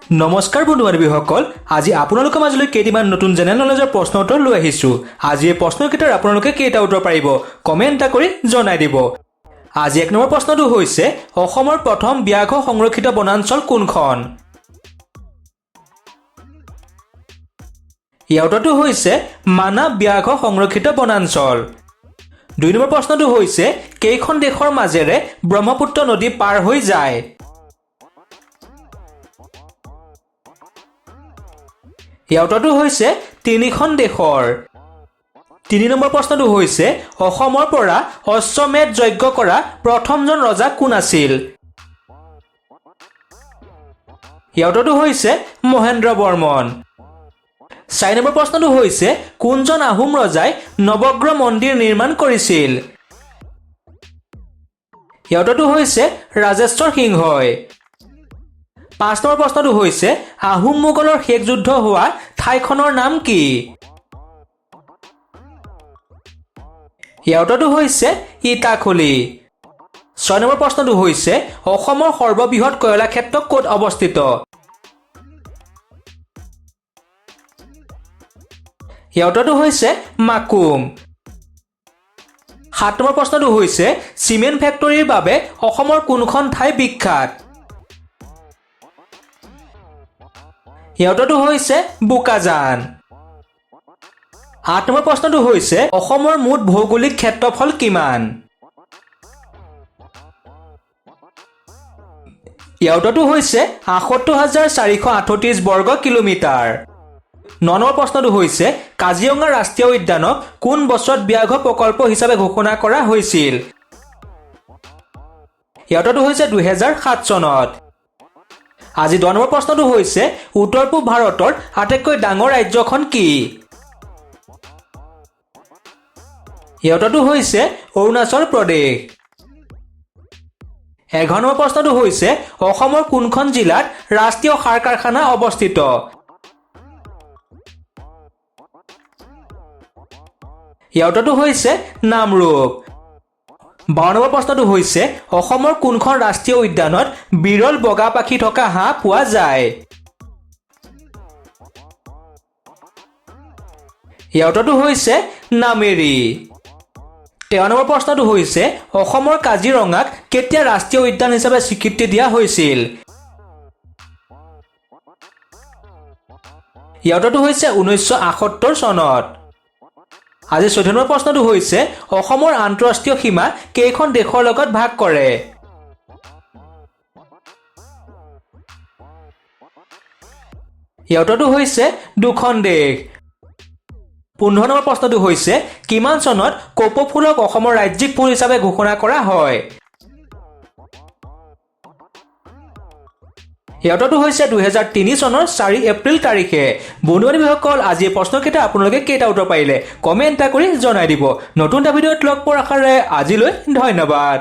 নমস্কাৰ বন্ধু-বান্ধৱীসকল, আজি আপোনালোকৰ মাজলৈ কেইটামান নতুন জেনেৰেল নলেজৰ প্ৰশ্ন উত্তৰ লৈ আহিছোঁ। আজি এই প্ৰশ্নকেইটাৰ আপোনালোকে কেইটা উত্তৰ পাৰিব কমেণ্ট এটা কৰি জনাই দিব। আজি 1 নম্বৰ প্ৰশ্নটো হৈছে অসমৰ প্ৰথম ব্যাঘ্ৰ সংৰক্ষিত বনাঞ্চল কোনখন? ইয়াৰ উত্তৰটো হৈছে মানাহ ব্যাঘ্ৰ সংৰক্ষিত বনাঞ্চল। 2 নম্বৰ প্ৰশ্নটো হৈছে কেইখন দেশৰ মাজেৰে ব্ৰহ্মপুত্ৰ নদী পাৰ হৈ যায়? ইয়াৰ উত্তৰটো হৈছে 3খন দেশৰ। 3 নম্বৰ প্ৰশ্নটো হৈছে অসমৰ পৰা অশ্বমেধ যজ্ঞ কৰা প্ৰথমজন ৰজা কোন আছিল? ইয়াৰ উত্তৰটো হৈছে মহেন্দ্ৰ বৰ্মন। 4 নম্বৰ প্ৰশ্নটো হৈছে কোনজন আহোম ৰজাই নৱগ্ৰহ মন্দিৰ নিৰ্মাণ কৰিছিল? ইয়াৰ উত্তৰটো হৈছে ৰাজেশ্বৰ সিংহই। 5 নম্বৰ প্ৰশ্নটো হৈছে আহোম মোগলৰ শেষ যুদ্ধ হোৱা ঠাইখনৰ নাম কি? ইয়াৰ উত্তৰটো হৈছে ইটাখুলি। 6 নম্বৰ প্ৰশ্নটো হৈছে অসমৰ সৰ্ববৃহৎ কয়লা ক্ষেত্ৰ ক'ত অৱস্থিত? ইয়াৰ উত্তৰটো হৈছে মাকুম। 7 নম্বৰ প্ৰশ্নটো হৈছে চিমেণ্ট ফেক্টৰীৰ বাবে অসমৰ কোনখন ঠাই বিখ্যাত? ইয়াৰ উত্তৰটো হৈছে বোকাজান। 8 নম্বৰ প্ৰশ্নটো হৈছে অসমৰ মুঠ ভৌগোলিক ক্ষেত্ৰফল কিমান? ইয়াৰ উত্তৰটো হৈছে ৭৮,৪৩৮ বৰ্গ কিলোমিটাৰ। 9 নম্বৰ প্ৰশ্নটো হৈছে কাজিৰঙা ৰাষ্ট্ৰীয় উদ্যানক কোন বছৰত ব্যাঘ্ৰ প্ৰকল্প হিচাপে ঘোষণা কৰা হৈছিল? ইয়াৰ উত্তৰটো হৈছে 2007 চনত। আজি 10 নম্বৰ প্ৰশ্নটো হৈছে উত্তৰ পূব ভাৰতৰ আটাইতকৈ ডাঙৰ ৰাজ্যখন কি? ইয়াৰ উত্তৰটো হৈছে অৰুণাচল প্ৰদেশ। 11 নম্বৰ প্ৰশ্নটো হৈছে অসমৰ কোনখন জিলাত ৰাষ্ট্ৰীয় সাৰ কাৰখানা অৱস্থিত? ইয়াৰ উত্তৰটো হৈছে নামৰূপ। 12 নম্বৰ প্ৰশ্নটো হৈছে অসমৰ কোনখন ৰাষ্ট্ৰীয় উদ্যানত বিৰল বগা পাখি থকা হাঁহ পোৱা যায়? ইয়াৰ উত্তৰটো হৈছে নামেৰি। 13 নম্বৰ প্ৰশ্নটো হৈছে অসমৰ কাজিৰঙাক কেতিয়া ৰাষ্ট্ৰীয় উদ্যান হিচাপে স্বীকৃতি দিয়া হৈছিল? ইয়াৰ উত্তৰটো হৈছে 1978 চনত। আজি 14 নম্বৰ প্ৰশ্নটো হৈছে অসমৰ আন্তঃৰাষ্ট্ৰীয় সীমা কেইখন দেশৰ লগত ভাগ কৰে? ইয়াৰ উত্তৰটো হৈছে 2খন দেশ। 15 নম্বৰ প্ৰশ্নটো হৈছে কিমান চনত কপৌ ফুলক অসমৰ ৰাজ্যিক ফুল হিচাপে ঘোষণা কৰা হয়? ইয়াৰ উত্তৰটো হৈছে 2003 চনৰ 4 এপ্ৰিল তাৰিখে। বন্ধু-বান্ধৱীসকল, আজি এই প্ৰশ্নকেইটা আপোনালোকে কেইটা উত্তৰ পাৰিলে কমেণ্ট এটা কৰি জনাই দিব। নতুন এটা ভিডিঅ'ত লগ পোৱাৰ আশাৰে আজিলৈ ধন্যবাদ।